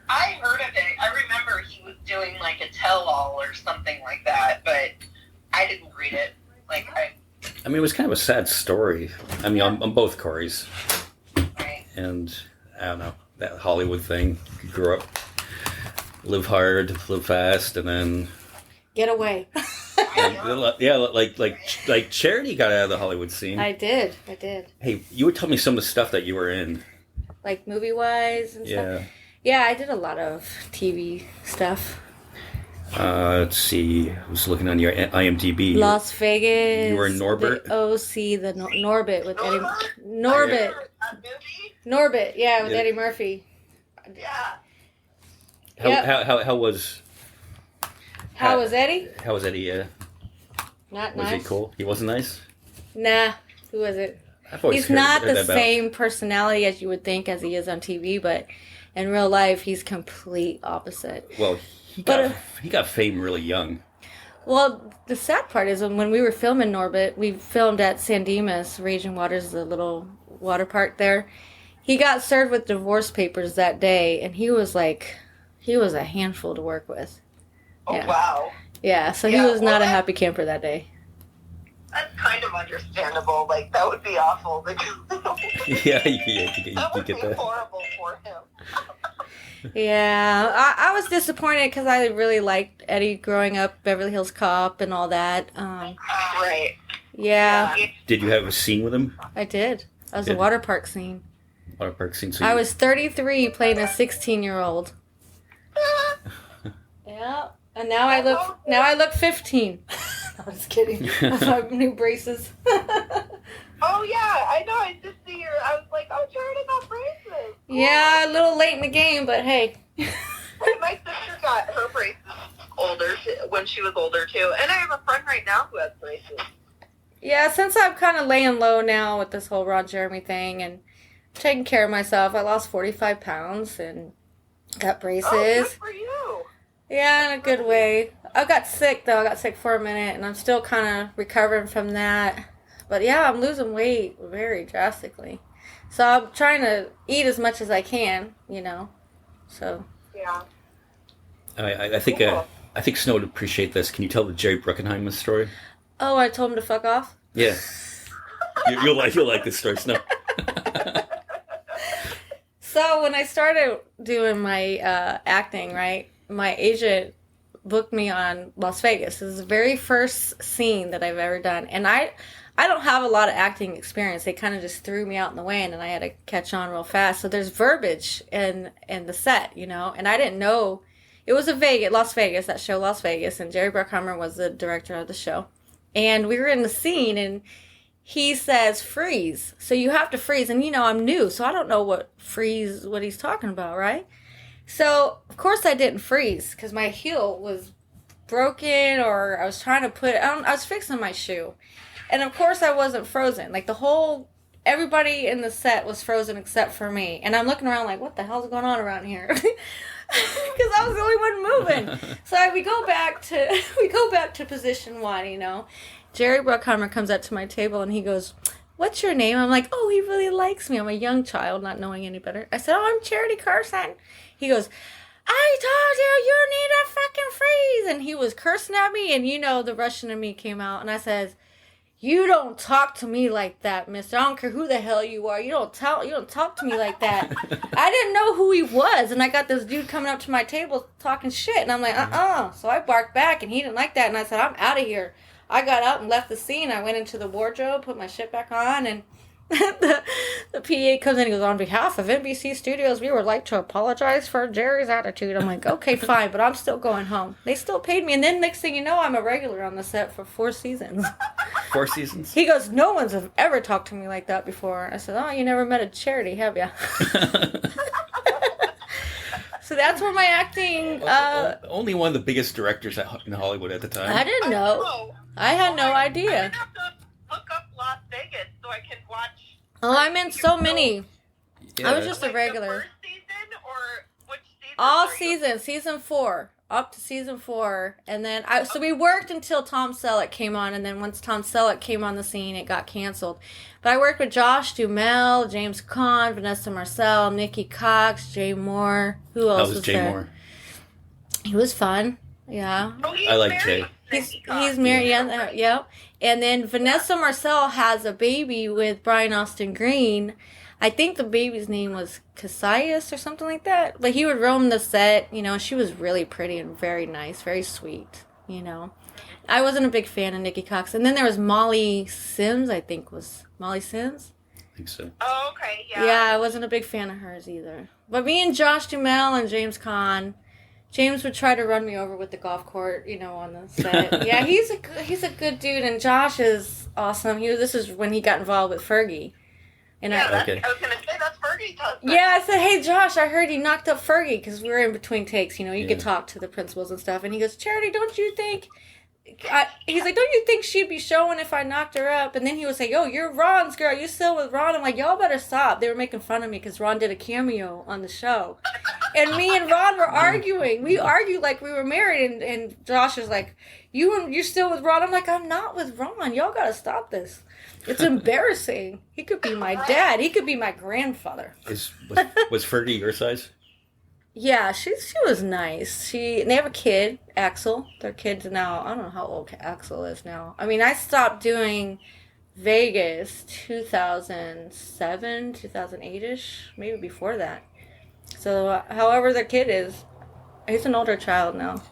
I heard of it. I remember he was doing like a tell-all or something like that, but I didn't read it. I mean, it was kind of a sad story. I mean, on both Corey's. Right. And I don't know, that Hollywood thing. You grew up, live hard, live fast, and then Get away. yeah, like Charity got out of the Hollywood scene. I did. Hey, you would tell me some of the stuff that you were in. Like movie-wise and stuff. Yeah, I did a lot of TV stuff. Let's see. I was looking on your IMDb. Las Vegas. You were in Norbit? The OC, the Norbit with Eddie. Norbit. Norbit, yeah, with Eddie Murphy. Yeah. How was... How was Eddie? How was Eddie? Not was nice. he cool? He wasn't nice? Nah. Who was it? He's not the same personality as you would think as he is on TV, but in real life, he's complete opposite. Well, he got fame really young. Well, the sad part is when we were filming Norbit, we filmed at San Dimas, Raging Waters, the little water park there. He got served with divorce papers that day, and he was a handful to work with. Oh, yeah. wow. Yeah, so he was not a happy camper that day. That's kind of understandable. Like, that would be awful. Yeah, you get that would that. be horrible for him. Yeah, I was disappointed because I really liked Eddie growing up, Beverly Hills Cop and all that. Right. Yeah. Did you have a scene with him? I did. That was a water park scene. Water park scene. So I was 33 playing a 16-year-old. Yeah. And now I look 15. I'm just kidding. I have new braces. Oh yeah, I know. I just see her. I was like, oh, Jared got braces. Cool. Yeah, a little late in the game, but hey. My sister got her braces when she was older too, and I have a friend right now who has braces. Yeah, since I'm kind of laying low now with this whole Ron Jeremy thing and taking care of myself, I lost 45 pounds and got braces. Oh, good for you. Yeah, in a good way. I got sick, though. I got sick for a minute, and I'm still kind of recovering from that. But, yeah, I'm losing weight very drastically. So I'm trying to eat as much as I can, So. Yeah. I think Snow would appreciate this. Can you tell the Jerry Bruckheimer story? Oh, I told him to fuck off? Yeah. You'll like this story, Snow. So when I started doing my acting, right, my agent booked me on Las Vegas. This is the very first scene that I've ever done. And I don't have a lot of acting experience. They kind of just threw me out in the wind, and I had to catch on real fast. So there's verbiage in the set, and I didn't know. It was Las Vegas, that show Las Vegas, and Jerry Bruckheimer was the director of the show. And we were in the scene, and he says, freeze. So you have to freeze. And, I'm new, so I don't know what he's talking about, right? So, of course I didn't freeze because my heel was broken, or I was trying to I was fixing my shoe. And, of course, I wasn't frozen. Like, everybody in the set was frozen except for me. And I'm looking around like, what the hell's going on around here? Because I was the only one moving. So we go back to position one, Jerry Bruckheimer comes up to my table and he goes, what's your name? I'm like, oh, he really likes me. I'm a young child, not knowing any better. I said, oh, I'm Charity Carson. He goes, I told you need a fucking freeze. And he was cursing at me, and the Russian in me came out, and I says, you don't talk to me like that, mister. I don't care who the hell you are. You don't talk to me like that. I didn't know who he was, and I got this dude coming up to my table talking shit, and I'm like, So I barked back, and he didn't like that, and I said, I'm out of here. I got up and left the scene. I went into the wardrobe, put my shit back on, and the PA comes in and goes, on behalf of NBC Studios, we would like to apologize for Jerry's attitude. I'm like, okay, fine, but I'm still going home. They still paid me, and then next thing you know, I'm a regular on the set for 4 seasons. 4 seasons? He goes, no one's ever talked to me like that before. I said, oh, you never met a Charity, have ya? So that's where my acting... only one of the biggest directors in Hollywood at the time. I didn't know. I had no idea. I have to look up Las Vegas so I can watch... Oh, I'm in so many. Yeah. I was just a regular. The first season, or which season? All seasons. Season 4. up to season 4, and then so we worked until Tom Selleck came on, and then once Tom Selleck came on the scene, it got canceled. But I worked with Josh Duhamel, James Caan, Vanessa Marcel, Nikki Cox, Jay Moore. Who else was Jay there? Moore? He was fun. Yeah. Oh, I like Jay. He's married. Yeah. And then Vanessa Marcel has a baby with Brian Austin Green. I think the baby's name was Cassius or something like that. But he would roam the set, you know. She was really pretty and very nice, very sweet, you know. I wasn't a big fan of Nikki Cox. And then there was Molly Sims, I think was Molly Sims. I think so. Oh, okay, yeah. Yeah, I wasn't a big fan of hers either. But me and Josh Duhamel and James Caan, James would try to run me over with the golf court, you know, on the set. Yeah, he's a good dude, and Josh is awesome. This is when he got involved with Fergie. And Yeah, Okay. I was going to say, that's Fergie's husband. yeah, I said, hey, Josh, I heard he knocked up Fergie, because we were in between takes, you know, you could Yeah. talk to the principals and stuff. And he goes, Charity, don't you think... he's like, don't you think she'd be showing if I knocked her up? And then he would say, yo, you're Ron's girl. You still with Ron? I'm like, y'all better stop. They were making fun of me because Ron did a cameo on the show. And me and Ron were arguing. We argued like we were married. And Josh is like, you're still with Ron? I'm like, I'm not with Ron. Y'all got to stop this. It's embarrassing. He could be my dad. He could be my grandfather. Was Fergie your size? Yeah, she was nice. They have a kid, Axel. Their kid's now, I don't know how old Axel is now. I mean, I stopped doing Vegas 2007, 2008-ish, maybe before that. So, however their kid is, he's an older child now.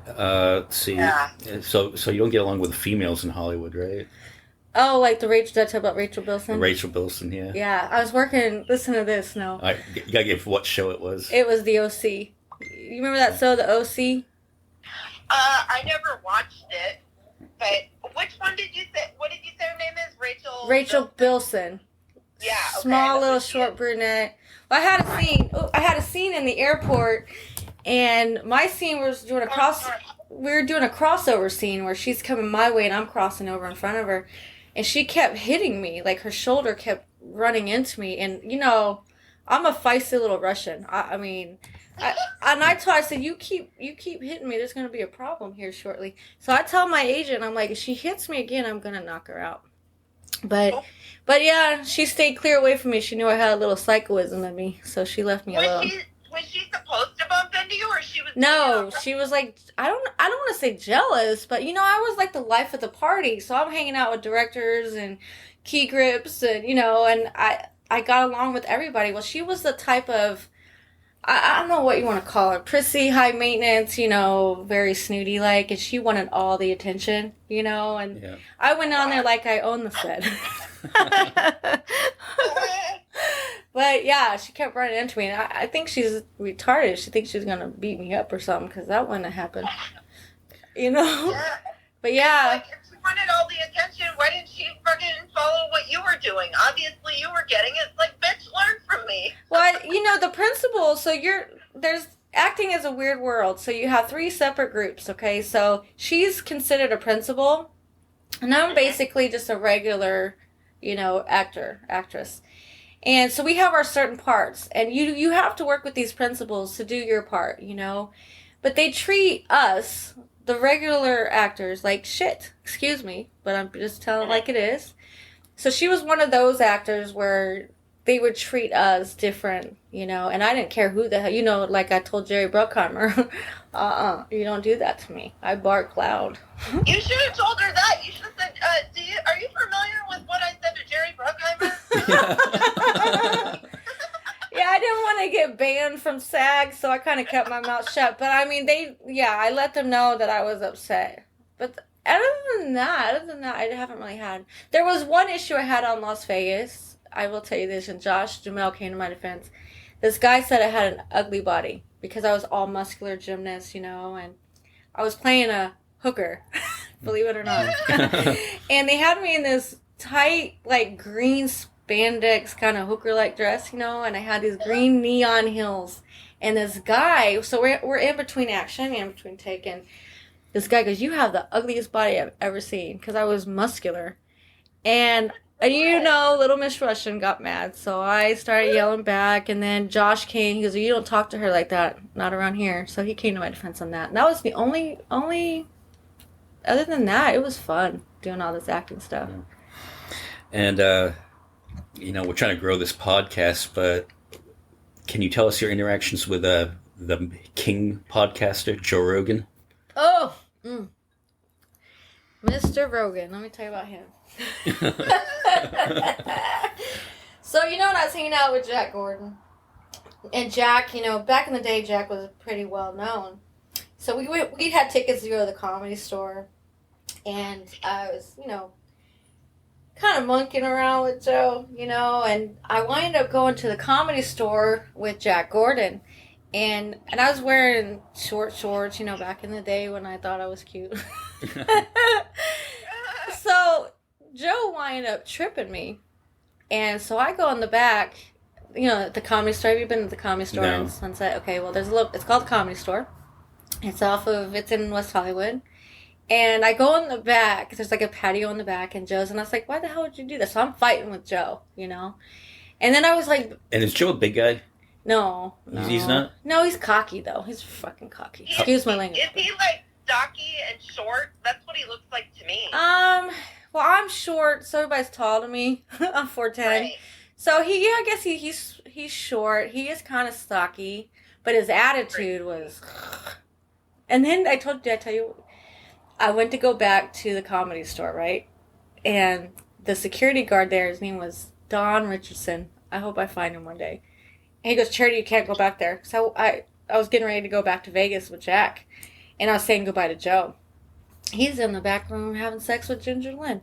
Let's see. Yeah. So you don't get along with the females in Hollywood, right? Oh, like did I tell about Rachel Bilson? Rachel Bilson, yeah. Yeah, I was working, listen to this, no. You gotta give what show it was. It was the OC. You remember that show, the OC? I never watched it, but which one did you say? What did you say her name is? Rachel Bilson. Yeah. Okay, Small, little, that's short brunette. Well, I had a scene in the airport, and my scene was doing we were doing a crossover scene where she's coming my way and I'm crossing over in front of her. And she kept hitting me, like her shoulder kept running into me. And, you know, I'm a feisty little Russian. I said, you keep hitting me, there's going to be a problem here shortly. So I tell my agent, I'm like, if she hits me again, I'm going to knock her out. But yeah, she stayed clear away from me. She knew I had a little psychoism in me, so she left me alone. Was she supposed to bump into you, or she was? No, she was like, I don't want to say jealous, but you know, I was like the life of the party. So I'm hanging out with directors and key grips, and you know, and I got along with everybody. Well, she was the type of, I don't know what you want to call her, prissy, high maintenance, you know, very snooty like, and she wanted all the attention, you know, and Yeah. I went on there like I owned the set. But yeah, she kept running into me, and I think she's retarded. She thinks she's gonna beat me up or something, because that wouldn't have happened, you know. Yeah. But yeah, Like, if she wanted all the attention, why didn't she fucking follow what you were doing? Obviously, you were getting it. Like, bitch, learn from me. well, you know, the principal. So acting is a weird world. So you have 3 separate groups. Okay, so she's considered a principal, and I'm basically just a regular, you know, actress. And so we have our certain parts, and you have to work with these principals to do your part, you know. But they treat us, the regular actors, like shit. Excuse me, but I'm just telling it like it is. So she was one of those actors where they would treat us different, you know. And I didn't care who the hell, you know, like I told Jerry Bruckheimer, you don't do that to me. I bark loud. You should have told her that. You should have said, are you familiar with what I said to Jerry Bruckheimer? Yeah, I didn't want to get banned from SAG, so I kind of kept my mouth shut. But I mean, I let them know that I was upset. But other than that, I haven't really had. There was one issue I had on Las Vegas. I will tell you this, and Josh Jamel came to my defense. This guy said I had an ugly body because I was all muscular gymnast, you know, and I was playing a hooker, believe it or not. And they had me in this tight, like, green spandex kind of hooker-like dress, you know, and I had these green neon heels. And this guy, so we're in between action, in between take, and this guy goes, you have the ugliest body I've ever seen, because I was muscular. And And Little Miss Russian got mad, so I started yelling back, and then Josh came. He goes, "You don't talk to her like that, not around here." So he came to my defense on that. And that was the only. Other than that, it was fun doing all this acting stuff. Yeah. And we're trying to grow this podcast, but can you tell us your interactions with the King podcaster Joe Rogan? Oh, Mr. Rogan. Let me tell you about him. So, when I was hanging out with Jack Gordon, and Jack, back in the day, Jack was pretty well known. So we had tickets to go to the Comedy Store, and I was, kind of monkeying around with Joe, and I wound up going to the Comedy Store with Jack Gordon, and I was wearing short shorts, back in the day when I thought I was cute. So Joe wound up tripping me, and so I go in the back, at the Comedy Store. Have you been to the Comedy Store in Sunset? Okay, well, it's called the Comedy Store. It's in West Hollywood. And I go in the back. There's like a patio in the back, and Joe's, and I was like, "Why the hell would you do this?" So I'm fighting with Joe, And then I was like, "And is Joe a big guy?" No. He's not. No, he's cocky though. He's fucking cocky. Excuse my language. Is he like stocky and short? That's what he looks like to me. Well, I'm short, so everybody's tall to me. I'm 4'10". Right. So I guess he's short. He is kind of stocky, but his attitude was. And then did I tell you? I went to go back to the Comedy Store, right? And the security guard there, his name was Don Richardson. I hope I find him one day. And he goes, "Charity, you can't go back there." So I was getting ready to go back to Vegas with Jack. And I was saying goodbye to Joe. He's in the back room having sex with Ginger Lynn.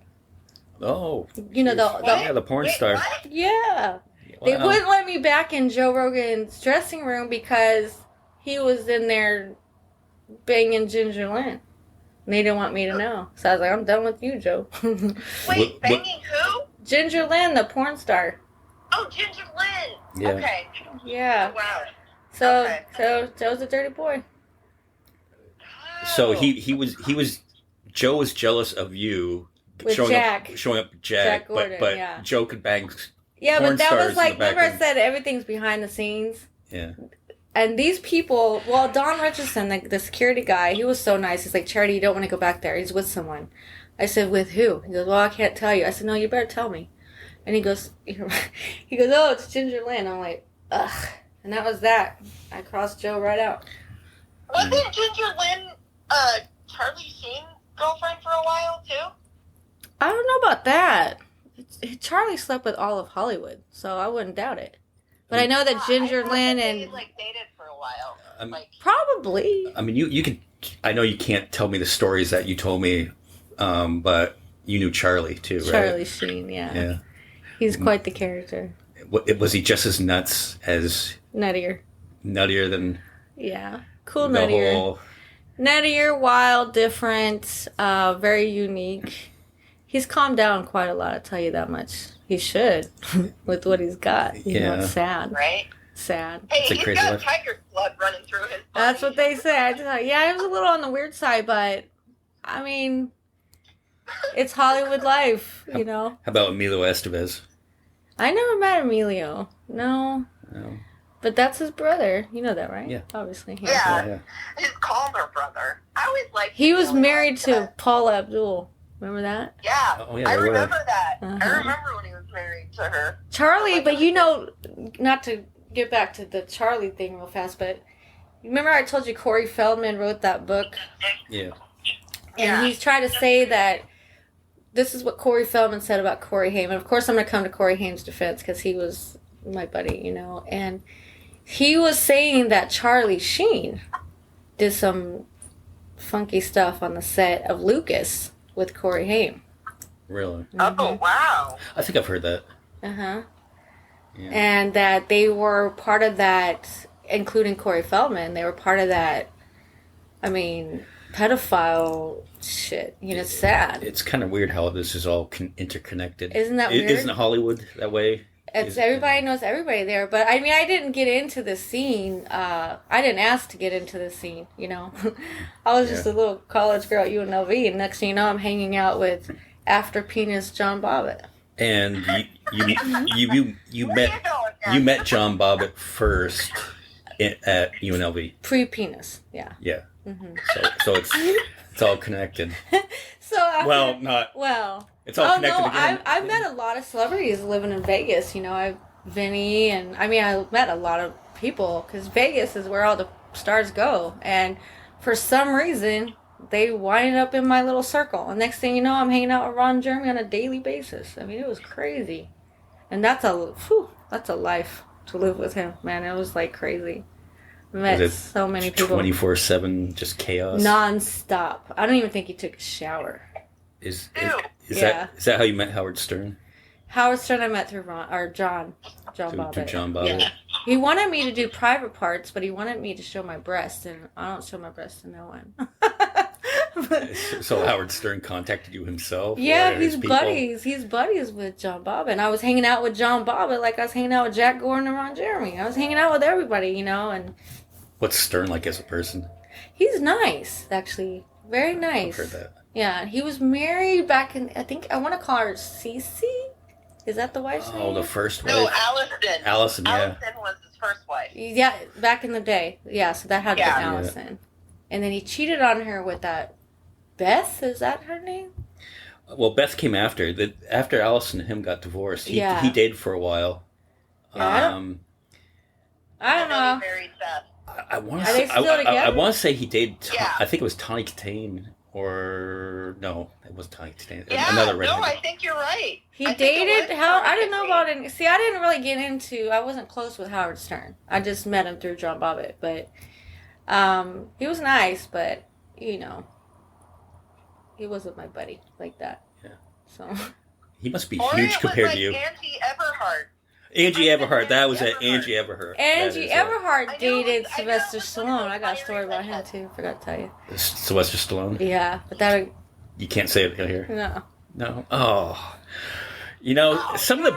Oh. The porn star. What? Yeah. Wow. They wouldn't let me back in Joe Rogan's dressing room because he was in there banging Ginger Lynn. And they didn't want me to know. So I was like, "I'm done with you, Joe." Wait, banging who? Ginger Lynn, the porn star. Oh, Ginger Lynn. Yeah. Okay. Yeah. Oh, wow. So Joe's a dirty boy. So Joe was jealous of you showing up with Jack Gordon, but yeah. Joe could bang. Yeah, porn but that stars was like, in the remember I said everything's behind the scenes? Yeah. And these people, well, Don Richardson, the security guy, he was so nice. He's like, "Charity, you don't want to go back there. He's with someone." I said, "With who?" He goes, "Well, I can't tell you." I said, "No, you better tell me." And he goes, "Oh, it's Ginger Lynn." I'm like, ugh. And that was that. I crossed Joe right out. Wasn't Ginger Lynn Charlie Sheen's girlfriend for a while, too? I don't know about that. Charlie slept with all of Hollywood, so I wouldn't doubt it. But I know that Ginger Lynn and... They, dated for a while. Probably. I mean, you can... I know you can't tell me the stories that you told me, but you knew Charlie, too, right? Charlie Sheen, yeah. Yeah. He's quite the character. Was he just as nuts as... Nuttier than... Yeah. Cool nuttier. Nuttier, wild, different, very unique. He's calmed down quite a lot, I'll tell you that much. He should, with what he's got. You know, it's sad. Right? Sad. Hey, he's got tiger blood running through his body. That's what they say. Yeah, it was a little on the weird side, but, I mean, it's Hollywood life, you know. How about Emilio Estevez? I never met Emilio. No. But that's his brother. You know that, right? Yeah. Obviously. Yeah. His calmer brother. I always liked He was married to Paula Abdul. Remember that? Yeah. Oh, yeah, I remember that. I remember when he was married to her. Charlie, but you know, not to get back to the Charlie thing real fast, but remember I told you Corey Feldman wrote that book? Yeah. And he's trying to say that this is what Corey Feldman said about Corey Haim. And of course I'm going to come to Corey Haim's defense because he was my buddy, you know. And he was saying that Charlie Sheen did some funky stuff on the set of Lucas with Corey Haim. Really? Mm-hmm. Oh, wow. I think I've heard that. Uh-huh. Yeah. And that they were part of that, including Corey Feldman, they were part of that, I mean, pedophile shit. You know, it's sad. It's kind of weird how this is all interconnected. Isn't that weird? Isn't Hollywood that way? Everybody knows everybody there. But, I mean, I didn't get into the scene. I didn't ask to get into the scene, you know. I was just a little college girl at UNLV, and next thing you know, I'm hanging out with After Penis John Bobbitt. And you Where met you going, Jen? John Bobbitt you met John Bobbitt first at UNLV. Pre-penis, yeah. Yeah. Mm-hmm. So it's all connected. So after, It's all connected again. I've met a lot of celebrities living in Vegas. You know, Vinny, and I met a lot of people because Vegas is where all the stars go, and for some reason they wind up in my little circle. And next thing you know, I'm hanging out with Ron Jeremy on a daily basis. I mean, it was crazy, and that's a life to live with him, man. It was like crazy. Met so many people. 24/7, just chaos. Non-stop. I don't even think he took a shower. Is that how you met Howard Stern? Howard Stern I met through John Bobbitt. Through John Bobbitt. Yeah. He wanted me to do private parts, but he wanted me to show my breast, and I don't show my breast to no one. So Howard Stern contacted you himself? Yeah, he's buddies. He's buddies with John Bobbitt. And I was hanging out with John Bobbitt like I was hanging out with Jack Gordon and Ron Jeremy. I was hanging out with everybody, you know. And what's Stern like as a person? He's nice, actually. Very nice. I've heard that. Yeah, he was married back in, I think, I want to call her Cece? Is that the wife's name? Oh, the first wife? No, Allison. Allison, yeah. Allison was his first wife. Yeah, back in the day. Yeah, so that had to be Yeah. Allison. Yeah. And then he cheated on her with that Beth, is that her name? Well, Beth came after. After Allison and him got divorced, he dated for a while. Yeah, I don't know. He married Beth. I want Are to they say, still together? I want to say he dated. Yeah. I think it was Tawny Katane, or no, it was Tawny Katane. Yeah, Another no, redhead. I think you're right. He dated Howard. I didn't know about it. See, I didn't really get into. I wasn't close with Howard Stern. I just met him through John Bobbitt, but he was nice. But you know, he wasn't my buddy like that. Yeah. So he must be or huge compared like to you. Angie Everhart. Angie Everhart. That was it. Angie Everhart. Angie Everhart dated Sylvester I Stallone. I got a story about him too. Forgot to tell you. Sylvester Stallone. Yeah, but that. You can't say it here. No. No. Oh. You know, some of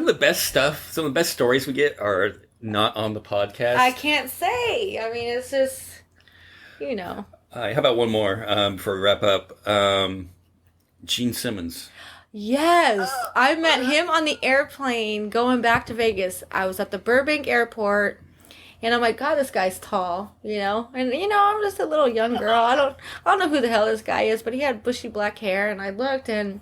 the best stuff, some of the best stories we get are not on the podcast. I can't say. I mean, it's just, you know. How about one more before we wrap up? Gene Simmons. Yes, I met him on the airplane going back to Vegas. I was at the Burbank airport, and I'm like, God, this guy's tall, you know. And you know, I'm just a little young girl. I don't know who the hell this guy is, but he had bushy black hair, and I looked, and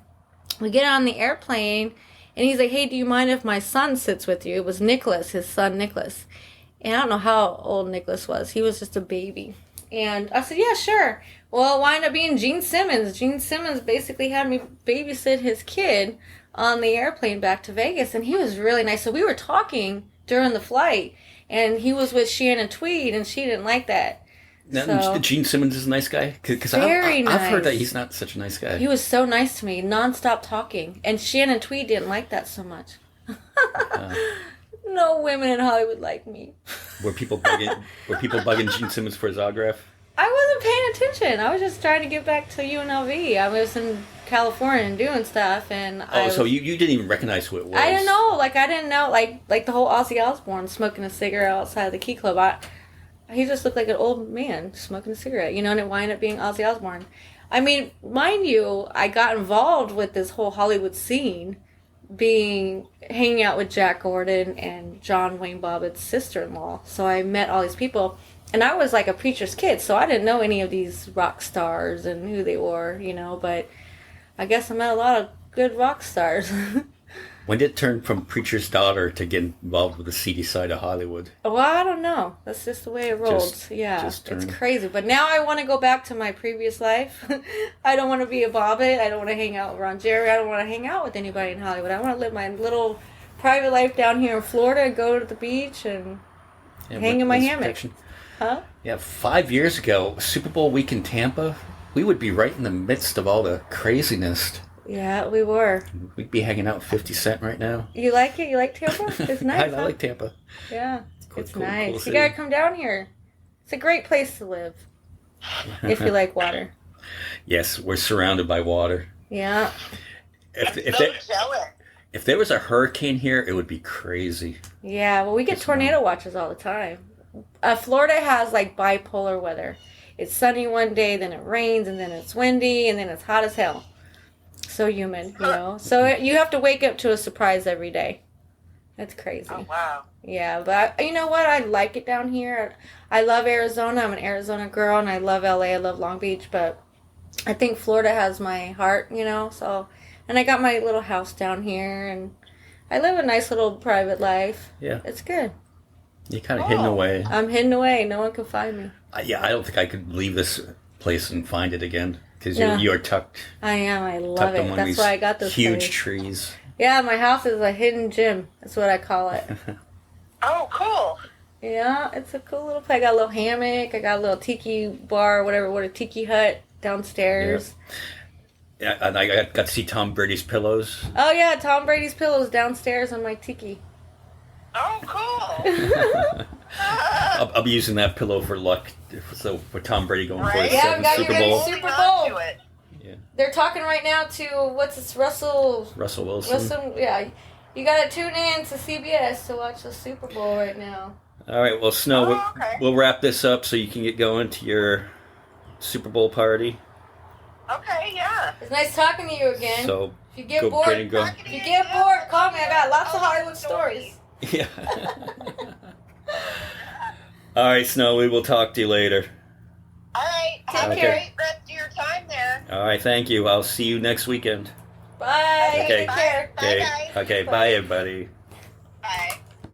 we get on the airplane, and he's like, hey, do you mind if my son sits with you? It was Nicholas, his son Nicholas, and I don't know how old Nicholas was. He was just a baby. And I said, yeah, sure. Well, it wound up being Gene Simmons. Gene Simmons basically had me babysit his kid on the airplane back to Vegas, and he was really nice. So we were talking during the flight, and he was with Shannon Tweed, and she didn't like that. So, Gene Simmons is a nice guy? Because nice. I've heard that he's not such a nice guy. He was so nice to me, nonstop talking. And Shannon Tweed didn't like that so much. No women in Hollywood like me. Were people bugging Gene Simmons for his autograph? I wasn't paying attention. I was just trying to get back to UNLV. I was in California and doing stuff, and so you didn't even recognize who it was? I didn't know. I didn't know. Like the whole Ozzy Osbourne smoking a cigarette outside the Key Club. He just looked like an old man smoking a cigarette, you know, and it wound up being Ozzy Osbourne. I mean, mind you, I got involved with this whole Hollywood scene, hanging out with Jack Gordon and John Wayne Bobbitt's sister-in-law. So I met all these people, and I was like a preacher's kid, so I didn't know any of these rock stars and who they were, you know, but I guess I met a lot of good rock stars. When did it turn from preacher's daughter to get involved with the seedy side of Hollywood? Well, I don't know. That's just the way it rolled. It's crazy. But now I want to go back to my previous life. I don't want to be a Bobbitt. I don't want to hang out with Ron Jerry. I don't want to hang out with anybody in Hollywood. I want to live my little private life down here in Florida, go to the beach, and hang in my hammock. Huh? Yeah, 5 years ago, Super Bowl week in Tampa, we would be right in the midst of all the craziness. Yeah, we were. We'd be hanging out with 50 Cent right now. You like it? You like Tampa? It's nice. I like Tampa. Yeah, it's nice. Cool You gotta come down here. It's a great place to live. If you like water. Yes, we're surrounded by water. Yeah. If there was a hurricane here, it would be crazy. Yeah, well, we get tornado watches all the time. Florida has like bipolar weather. It's sunny one day, then it rains, and then it's windy, and then it's hot as hell. so humid, you know. So you have to wake up to a surprise every day. That's crazy. Oh, wow. Yeah, but you know what? I like it down here. I love Arizona. I'm an Arizona girl, and I love LA. I love Long Beach, but I think Florida has my heart, you know. So, and I got my little house down here, and I live a nice little private life. Yeah. It's good. You're kind of hidden away. I'm hidden away. No one can find me. Yeah, I don't think I could leave this place and find it again because Yeah. you're tucked. I am. I love Tucked it. among That's these why I got this huge place. trees. Yeah, my house is a hidden gym. That's what I call it. Oh, cool. Yeah, it's a cool little place. I got a little hammock. I got a little tiki bar, whatever, what a tiki hut downstairs. Yeah, and I got to see Tom Brady's pillows. Oh yeah, Tom Brady's pillows downstairs on my tiki. Oh, cool. I'll be using that pillow for luck. So for Tom Brady going for Right? his Yeah, seventh got Super your Bowl. Super Holding on Bowl. to it. They're talking right now to what's this Russell Wilson. Yeah, you gotta tune in to CBS to watch the Super Bowl right now. All right, well, Snow, Oh, okay. we'll wrap this up so you can get going to your Super Bowl party. Okay, yeah. It's nice talking to you again. So if you get go, bored, Brady, go. if you get bored, call me. I got lots of Hollywood stories. Yeah. All right, Snow, we will talk to you later. All right. Have Take a care. great rest of your time there. All right, thank you. I'll see you next weekend. Bye. Okay. Take care. Bye, Okay, guys. okay, bye, everybody. Bye.